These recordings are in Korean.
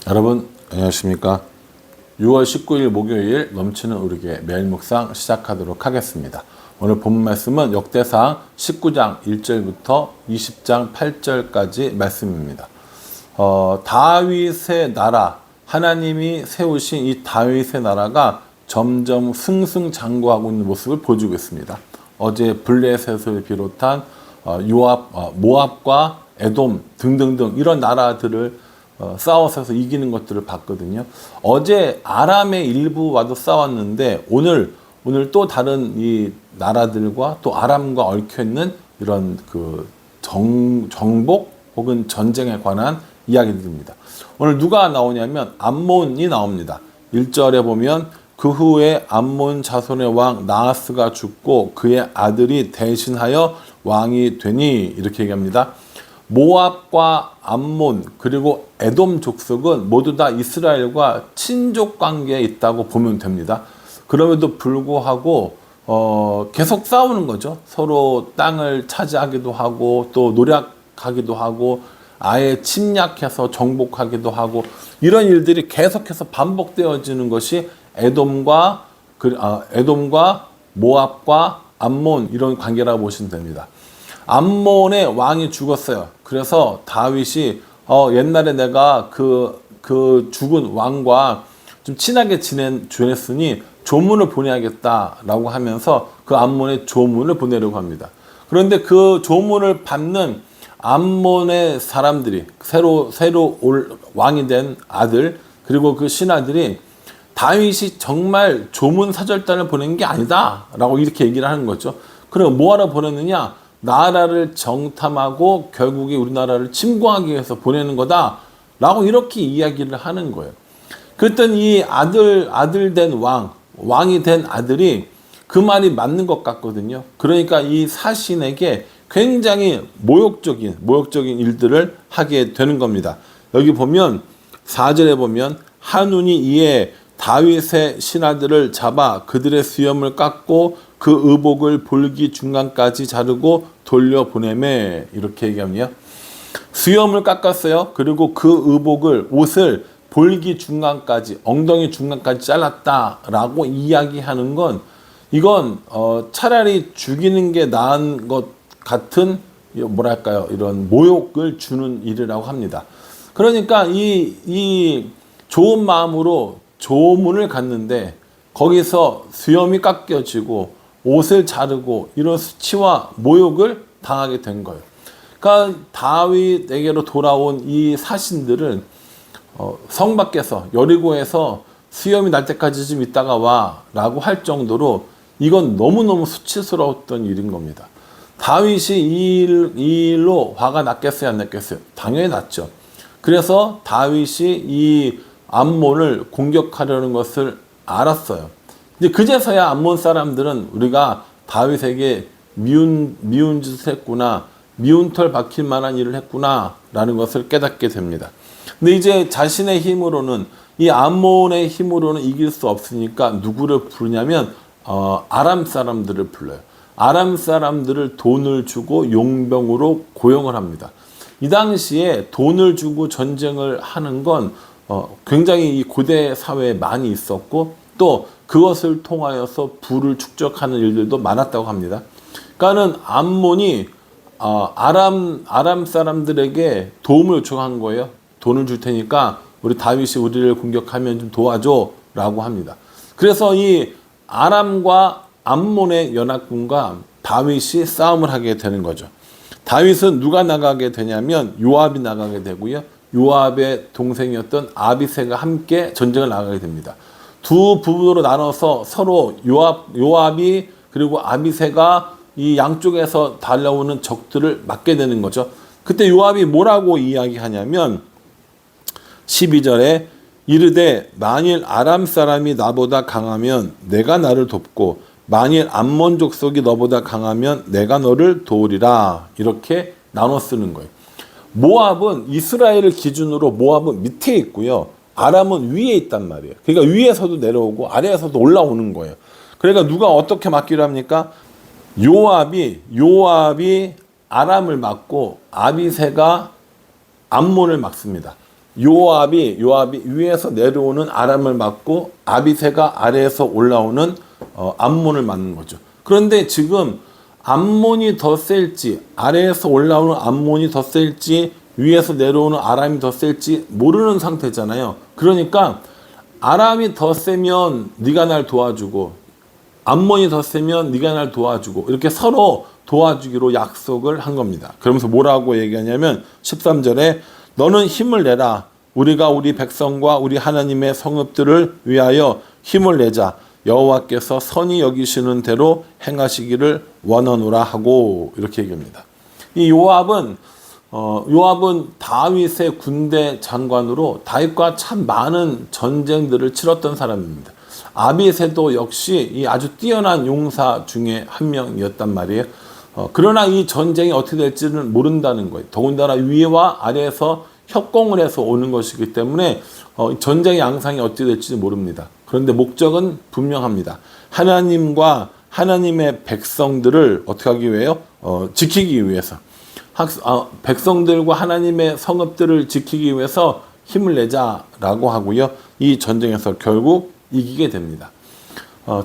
여러분 안녕하십니까. 6월 19일 목요일 넘치는 우리의 매일 묵상 시작하도록 하겠습니다. 오늘 본 말씀은 역대상 19장 1절부터 20장 8절까지 말씀입니다. 다윗의 나라, 하나님이 세우신 이 다윗의 나라가 점점 승승장구하고 있는 모습을 보여주고 있습니다. 어제 블레셋을 비롯한 모압과 에돔 등등등 이런 나라들을 싸워서 이기는 것들을 봤거든요. 어제 아람의 일부와도 싸웠는데 오늘 또 다른 이 나라들과 또 아람과 얽혀 있는 이런 그 정복 혹은 전쟁에 관한 이야기들입니다. 오늘 누가 나오냐면 암몬이 나옵니다. 1절에 보면 그 후에 암몬 자손의 왕 나하스가 죽고 그의 아들이 대신하여 왕이 되니 이렇게 얘기합니다. 모압과 암몬 그리고 에돔 족속은 모두 다 이스라엘과 친족 관계에 있다고 보면 됩니다. 그럼에도 불구하고 계속 싸우는 거죠. 서로 땅을 차지하기도 하고 또 노략하기도 하고 아예 침략해서 정복하기도 하고 이런 일들이 계속해서 반복되어지는 것이 에돔과 모압과 암몬 이런 관계라고 보시면 됩니다. 암몬의 왕이 죽었어요. 그래서 다윗이 옛날에 내가 그 죽은 왕과 좀 친하게 지냈으니 조문을 보내야겠다라고 하면서 그 암몬의 조문을 보내려고 합니다. 그런데 그 조문을 받는 암몬의 사람들이 새로 올 왕이 된 아들 그리고 그 신하들이 다윗이 정말 조문 사절단을 보낸 게 아니다라고 이렇게 얘기를 하는 거죠. 그럼 뭐하러 보냈느냐? 나라를 정탐하고 결국에 우리나라를 침공하기 위해서 보내는 거다라고 이렇게 이야기를 하는 거예요. 그랬더니 이 아들 된 왕이 된 아들이 그 말이 맞는 것 같거든요. 그러니까 이 사신에게 굉장히 모욕적인 일들을 하게 되는 겁니다. 여기 보면 4절에 보면 한운이 이에 다윗의 신하들을 잡아 그들의 수염을 깎고 그 의복을 볼기 중간까지 자르고 돌려보내매 이렇게 얘기하면요. 수염을 깎았어요. 그리고 그 의복을 옷을 볼기 중간까지 엉덩이 중간까지 잘랐다라고 이야기하는 건 이건 차라리 죽이는 게 나은 것 같은 뭐랄까요 이런 모욕을 주는 일이라고 합니다. 그러니까 이 좋은 마음으로 조문을 갔는데 거기서 수염이 깎여지고 옷을 자르고 이런 수치와 모욕을 당하게 된 거예요. 그러니까 다윗에게로 돌아온 이 사신들은 성 밖에서 여리고에서 수염이 날 때까지 좀 있다가 와 라고 할 정도로 이건 너무너무 수치스러웠던 일인 겁니다. 다윗이 이 일로 화가 났겠어요 안 났겠어요? 당연히 났죠. 그래서 다윗이 이 암몬을 공격하려는 것을 알았어요. 이제 그제서야 암몬 사람들은 우리가 다윗에게 미운 짓을 했구나, 미운 털 박힐 만한 일을 했구나 라는 것을 깨닫게 됩니다. 근데 이제 자신의 힘으로는 이 암몬의 힘으로는 이길 수 없으니까 누구를 부르냐면 아람 사람들을 불러요. 아람 사람들을 돈을 주고 용병으로 고용을 합니다. 이 당시에 돈을 주고 전쟁을 하는 건 굉장히 이 고대 사회에 많이 있었고 또 그것을 통하여서 부를 축적하는 일들도 많았다고 합니다. 그러니까는 암몬이 아람 사람들에게 도움을 요청한 거예요. 돈을 줄 테니까 우리 다윗이 우리를 공격하면 좀 도와줘 라고 합니다. 그래서 이 아람과 암몬의 연합군과 다윗이 싸움을 하게 되는 거죠. 다윗은 누가 나가게 되냐면 요압이 나가게 되고요. 요압의 동생이었던 아비새가 함께 전쟁을 나가게 됩니다. 두 부부로 나눠서 서로 요압이 그리고 아비새가 이 양쪽에서 달려오는 적들을 맞게 되는 거죠. 그때 요압이 뭐라고 이야기하냐면 12절에 이르되 만일 아람 사람이 나보다 강하면 내가 나를 돕고 만일 암몬 족속이 너보다 강하면 내가 너를 도우리라 이렇게 나눠 쓰는 거예요. 모압은 이스라엘을 기준으로 모압은 밑에 있고요. 아람은 위에 있단 말이에요. 그러니까 위에서도 내려오고 아래에서도 올라오는 거예요. 그러니까 누가 어떻게 막기로 합니까? 요압이 아람을 막고 아비새가 암몬을 막습니다. 요압이 위에서 내려오는 아람을 맞고 아비새가 아래에서 올라오는 암몬을 맞는 거죠. 그런데 지금 암몬이 더 셀지, 아래에서 올라오는 암몬이 더 셀지, 위에서 내려오는 아람이 더 셀지 모르는 상태잖아요. 그러니까 아람이 더 세면 네가 날 도와주고, 암몬이 더 세면 네가 날 도와주고, 이렇게 서로 도와주기로 약속을 한 겁니다. 그러면서 뭐라고 얘기하냐면 13절에 너는 힘을 내라. 우리가 우리 백성과 우리 하나님의 성읍들을 위하여 힘을 내자. 여호와께서 선히 여기시는 대로 행하시기를 원하노라 하고, 이렇게 얘기합니다. 이 요압은 다윗의 군대 장관으로 다윗과 참 많은 전쟁들을 치렀던 사람입니다. 아비새도 역시 이 아주 뛰어난 용사 중에 한 명이었단 말이에요. 그러나 이 전쟁이 어떻게 될지는 모른다는 거예요. 더군다나 위와 아래에서 협공을 해서 오는 것이기 때문에 전쟁의 양상이 어떻게 될지 모릅니다. 그런데 목적은 분명합니다. 하나님과 하나님의 백성들을 어떻게 하기 위해요? 지키기 위해서. 백성들과 하나님의 성읍들을 지키기 위해서 힘을 내자라고 하고요. 이 전쟁에서 결국 이기게 됩니다.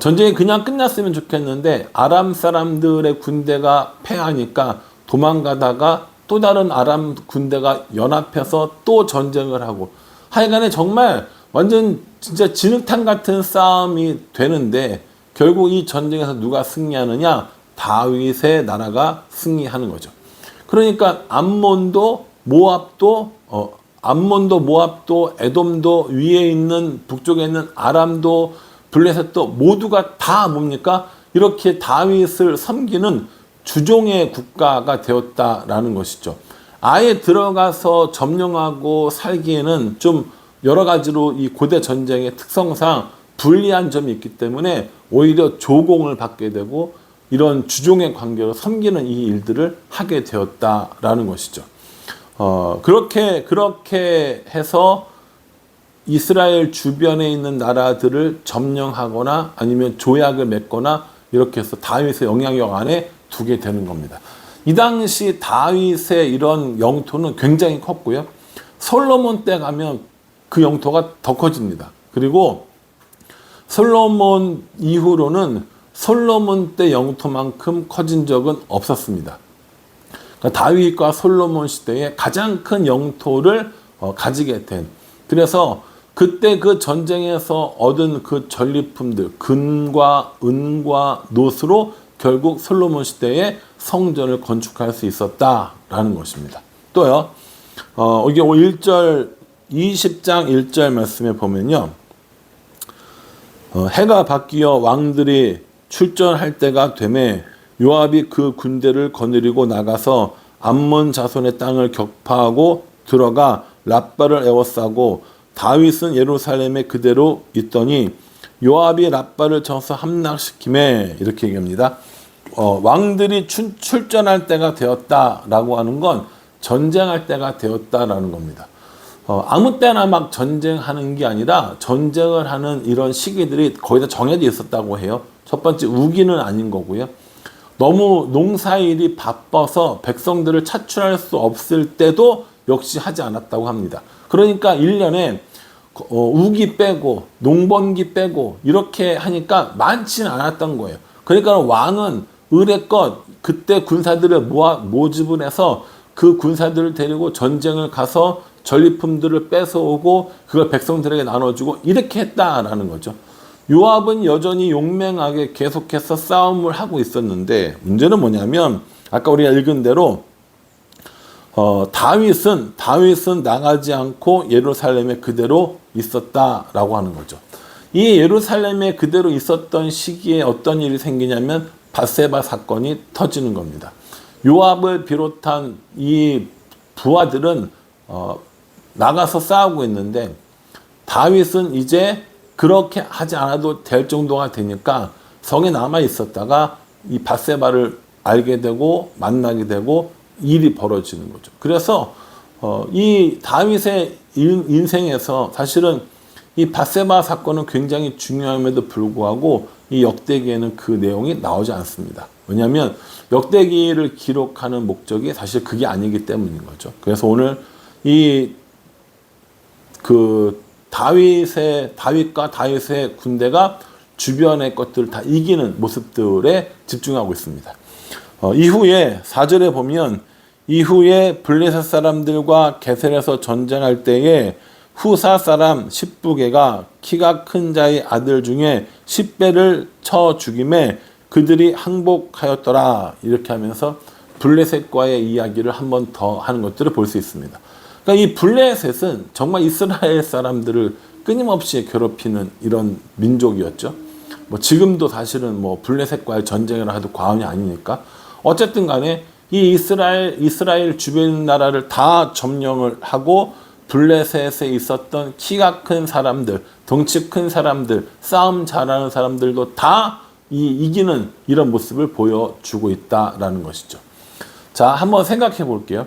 전쟁이 그냥 끝났으면 좋겠는데 아람 사람들의 군대가 패하니까 도망가다가 또 다른 아람 군대가 연합해서 또 전쟁을 하고, 하여간에 정말 완전 진짜 진흙탕 같은 싸움이 되는데 결국 이 전쟁에서 누가 승리하느냐? 다윗의 나라가 승리하는 거죠. 그러니까 암몬도 모압도 에돔도 위에 있는 북쪽에 있는 아람도 블레셋도 모두가 다 뭡니까? 이렇게 다윗을 섬기는 주종의 국가가 되었다라는 것이죠. 아예 들어가서 점령하고 살기에는 좀 여러 가지로 이 고대 전쟁의 특성상 불리한 점이 있기 때문에 오히려 조공을 받게 되고 이런 주종의 관계로 섬기는 이 일들을 하게 되었다라는 것이죠. 그렇게 해서 이스라엘 주변에 있는 나라들을 점령하거나 아니면 조약을 맺거나 이렇게 해서 다윗의 영향력 안에 두게 되는 겁니다. 이 당시 다윗의 이런 영토는 굉장히 컸고요. 솔로몬 때 가면 그 영토가 더 커집니다. 그리고 솔로몬 이후로는 솔로몬 때 영토만큼 커진 적은 없었습니다. 그러니까 다윗과 솔로몬 시대에 가장 큰 영토를 가지게 된, 그래서 그때 그 전쟁에서 얻은 그 전리품들, 금과 은과 놋으로 결국 솔로몬 시대에 성전을 건축할 수 있었다라는 것입니다. 또요, 이게 1절, 20장 1절 말씀에 보면요, 해가 바뀌어 왕들이 출전할 때가 되매 요압이 그 군대를 거느리고 나가서 암몬 자손의 땅을 격파하고 들어가 랍바를 에워싸고 다윗은 예루살렘에 그대로 있더니 요압이 랍바를 쳐서 함락시키매, 이렇게 얘기합니다. 왕들이 출전할 때가 되었다라고 하는 건 전쟁할 때가 되었다라는 겁니다. 아무 때나 막 전쟁하는 게 아니라 전쟁을 하는 이런 시기들이 거의 다 정해져 있었다고 해요. 첫 번째 우기는 아닌 거고요. 너무 농사일이 바빠서 백성들을 차출할 수 없을 때도 역시 하지 않았다고 합니다. 그러니까 1년에 우기 빼고 농번기 빼고 이렇게 하니까 많지는 않았던 거예요. 그러니까 왕은 의례껏 그때 군사들을 모집을 해서 그 군사들을 데리고 전쟁을 가서 전리품들을 뺏어오고 그걸 백성들에게 나눠주고 이렇게 했다라는 거죠. 요압은 여전히 용맹하게 계속해서 싸움을 하고 있었는데 문제는 뭐냐면 아까 우리가 읽은 대로 다윗은 나가지 않고 예루살렘에 그대로 있었다라고 하는 거죠. 이 예루살렘에 그대로 있었던 시기에 어떤 일이 생기냐면 밧세바 사건이 터지는 겁니다. 요압을 비롯한 이 부하들은 나가서 싸우고 있는데 다윗은 이제 그렇게 하지 않아도 될 정도가 되니까 성에 남아 있었다가 이 밧세바를 알게 되고 만나게 되고 일이 벌어지는 거죠. 그래서 이 다윗의 인생에서 사실은 이 밧세바 사건은 굉장히 중요함에도 불구하고 이 역대기에는 그 내용이 나오지 않습니다. 왜냐하면 역대기를 기록하는 목적이 사실 그게 아니기 때문인 거죠. 그래서 오늘 이 다윗과 다윗의 군대가 주변의 것들을 다 이기는 모습들에 집중하고 있습니다. 이후에 4절에 보면 이후에 블레셋 사람들과 게셀에서 전쟁할 때에 후사 사람 십부게가 키가 큰 자의 아들 중에 10배를 쳐 죽임에 그들이 항복하였더라. 이렇게 하면서 블레셋과의 이야기를 한 번 더 하는 것들을 볼 수 있습니다. 그러니까 이 블레셋은 정말 이스라엘 사람들을 끊임없이 괴롭히는 이런 민족이었죠. 뭐 지금도 사실은 뭐 블레셋과의 전쟁을 해도 과언이 아니니까. 어쨌든 간에 이 이스라엘 주변 나라를 다 점령을 하고 블레셋에 있었던 키가 큰 사람들, 덩치 큰 사람들, 싸움 잘하는 사람들도 다 이기는 이런 모습을 보여주고 있다라는 것이죠. 자, 한번 생각해 볼게요.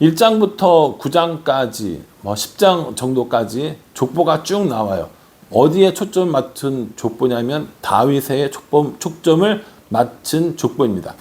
1장부터 9장까지, 뭐 10장 정도까지 족보가 쭉 나와요. 어디에 초점 맞춘 족보냐면 다윗의 초점을 맞춘 족보입니다.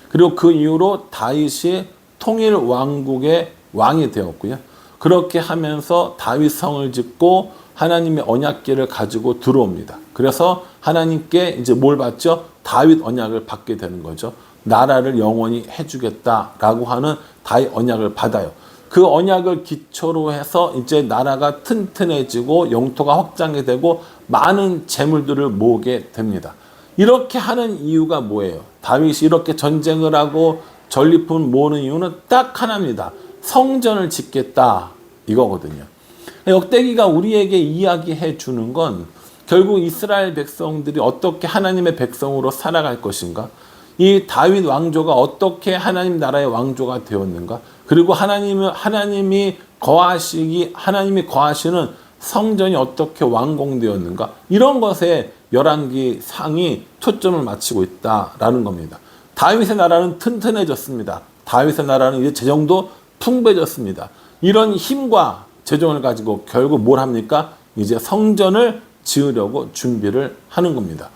그리고 그 이후로 다윗이 통일 왕국의 왕이 되었고요. 그렇게 하면서 다윗 성을 짓고 하나님의 언약궤를 가지고 들어옵니다. 그래서 하나님께 이제 뭘 받죠? 다윗 언약을 받게 되는 거죠. 나라를 영원히 해주겠다라고 하는 다윗 언약을 받아요. 그 언약을 기초로 해서 이제 나라가 튼튼해지고 영토가 확장이 되고 많은 재물들을 모으게 됩니다. 이렇게 하는 이유가 뭐예요? 다윗이 이렇게 전쟁을 하고 전리품 모으는 이유는 딱 하나입니다. 성전을 짓겠다 이거거든요. 역대기가 우리에게 이야기해 주는 건 결국 이스라엘 백성들이 어떻게 하나님의 백성으로 살아갈 것인가, 이 다윗 왕조가 어떻게 하나님 나라의 왕조가 되었는가, 그리고 하나님이 거하시는 성전이 어떻게 완공되었는가, 이런 것에 열왕기 상이 초점을 맞추고 있다라는 겁니다. 다윗의 나라는 튼튼해졌습니다. 다윗의 나라는 이제 재정도 풍부해졌습니다. 이런 힘과 재정을 가지고 결국 뭘 합니까? 이제 성전을 지으려고 준비를 하는 겁니다.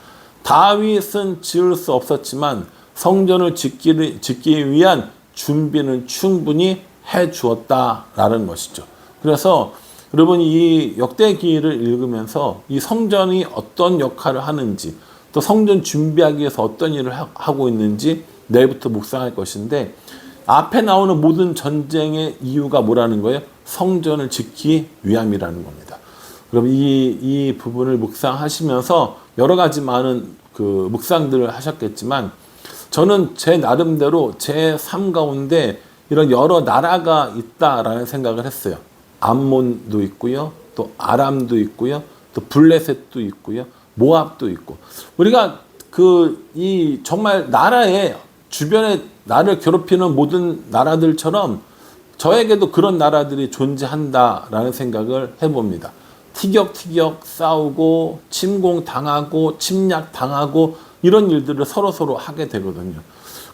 다윗은 지을 수 없었지만 성전을 짓기 위한 준비는 충분히 해 주었다라는 것이죠. 그래서 여러분 이 역대기를 읽으면서 이 성전이 어떤 역할을 하는지, 또 성전 준비하기 위해서 어떤 일을 하고 있는지 내일부터 묵상할 것인데, 앞에 나오는 모든 전쟁의 이유가 뭐라는 거예요? 성전을 짓기 위함이라는 겁니다. 그럼 이 부분을 묵상하시면서 여러 가지 많은 그 묵상들을 하셨겠지만, 저는 제 나름대로 제 삶 가운데 이런 여러 나라가 있다라는 생각을 했어요. 암몬도 있고요, 또 아람도 있고요, 또 블레셋도 있고요, 모압도 있고. 우리가 이 정말 나라에 주변에 나를 괴롭히는 모든 나라들처럼 저에게도 그런 나라들이 존재한다라는 생각을 해봅니다. 티격티격 싸우고 침공당하고 침략당하고 이런 일들을 서로 하게 되거든요.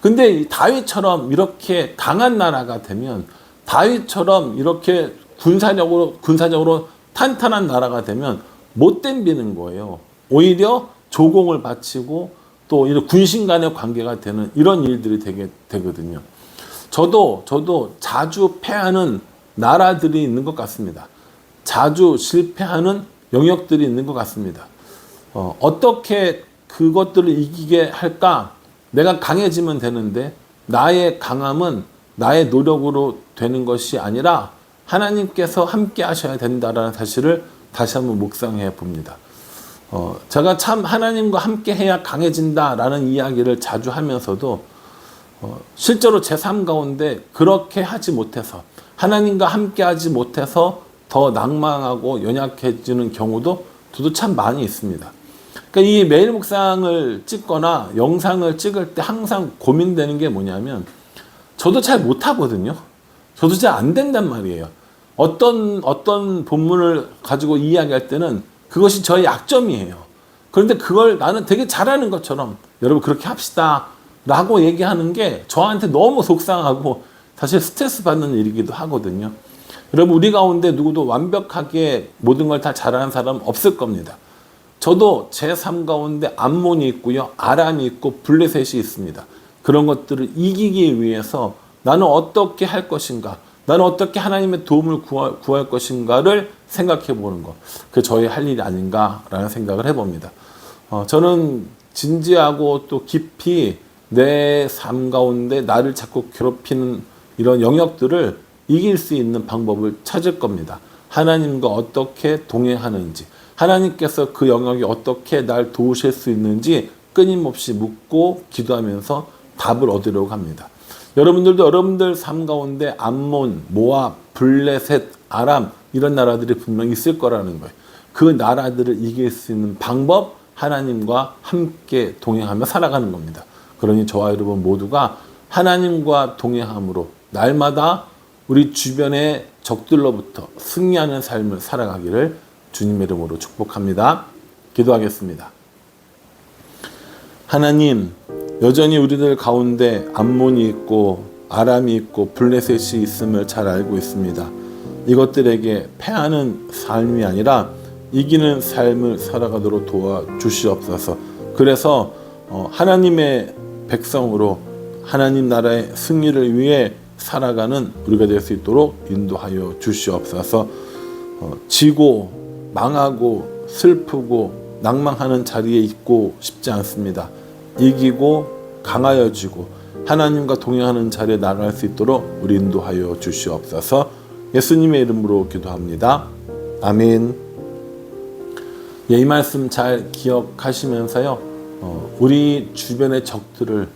근데 다윗처럼 이렇게 강한 나라가 되면, 다윗처럼 이렇게 군사적으로 탄탄한 나라가 되면 못 덤비는 거예요. 오히려 조공을 바치고 또 이런 군신 간의 관계가 되는 이런 일들이 되거든요. 저도 자주 패하는 나라들이 있는 것 같습니다. 자주 실패하는 영역들이 있는 것 같습니다. 어떻게 그것들을 이기게 할까? 내가 강해지면 되는데, 나의 강함은 나의 노력으로 되는 것이 아니라 하나님께서 함께 하셔야 된다라는 사실을 다시 한번 묵상해 봅니다. 제가 참 하나님과 함께 해야 강해진다라는 이야기를 자주 하면서도 실제로 제 삶 가운데 그렇게 하지 못해서, 하나님과 함께 하지 못해서 더 낭망하고 연약해지는 경우도 저도 참 많이 있습니다. 그러니까 이 매일 묵상을 찍거나 영상을 찍을 때 항상 고민되는 게 뭐냐면, 저도 잘 못하거든요. 저도 잘 안 된단 말이에요. 어떤 본문을 가지고 이야기할 때는 그것이 저의 약점이에요. 그런데 그걸 나는 되게 잘하는 것처럼 여러분 그렇게 합시다 라고 얘기하는 게 저한테 너무 속상하고 사실 스트레스 받는 일이기도 하거든요. 여러분 우리 가운데 누구도 완벽하게 모든 걸 다 잘하는 사람 없을 겁니다. 저도 제 삶 가운데 암몬이 있고요, 아람이 있고 블레셋이 있습니다. 그런 것들을 이기기 위해서 나는 어떻게 할 것인가, 나는 어떻게 하나님의 도움을 구할 것인가를 생각해 보는 것. 그게 저의 할 일이 아닌가라는 생각을 해봅니다. 저는 진지하고 또 깊이 내 삶 가운데 나를 자꾸 괴롭히는 이런 영역들을 이길 수 있는 방법을 찾을 겁니다. 하나님과 어떻게 동행하는지, 하나님께서 그 영역에 어떻게 날 도우실 수 있는지 끊임없이 묻고 기도하면서 답을 얻으려고 합니다. 여러분들도 여러분들 삶 가운데 암몬, 모압, 블레셋, 아람 이런 나라들이 분명히 있을 거라는 거예요. 그 나라들을 이길 수 있는 방법, 하나님과 함께 동행하며 살아가는 겁니다. 그러니 저와 여러분 모두가 하나님과 동행함으로 날마다 우리 주변의 적들로부터 승리하는 삶을 살아가기를 주님의 이름으로 축복합니다. 기도하겠습니다. 하나님, 여전히 우리들 가운데 암몬이 있고 아람이 있고 블레셋이 있음을 잘 알고 있습니다. 이것들에게 패하는 삶이 아니라 이기는 삶을 살아가도록 도와주시옵소서. 그래서 하나님의 백성으로 하나님 나라의 승리를 위해 살아가는 우리가 될 수 있도록 인도하여 주시옵소서. 지고 망하고 슬프고 낭망하는 자리에 있고 싶지 않습니다. 이기고 강하여지고 하나님과 동행하는 자리에 나아갈 수 있도록 우리 인도하여 주시옵소서. 예수님의 이름으로 기도합니다. 아멘. 이 말씀 잘 기억하시면서요. 우리 주변의 적들을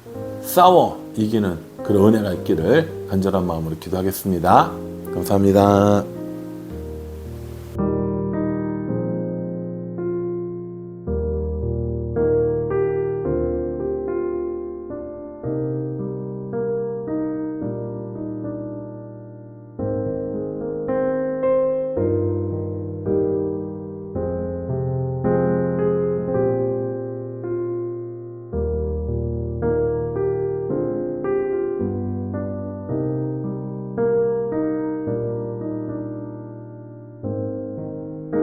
싸워 이기는 그런 은혜가 있기를 간절한 마음으로 기도하겠습니다. 감사합니다.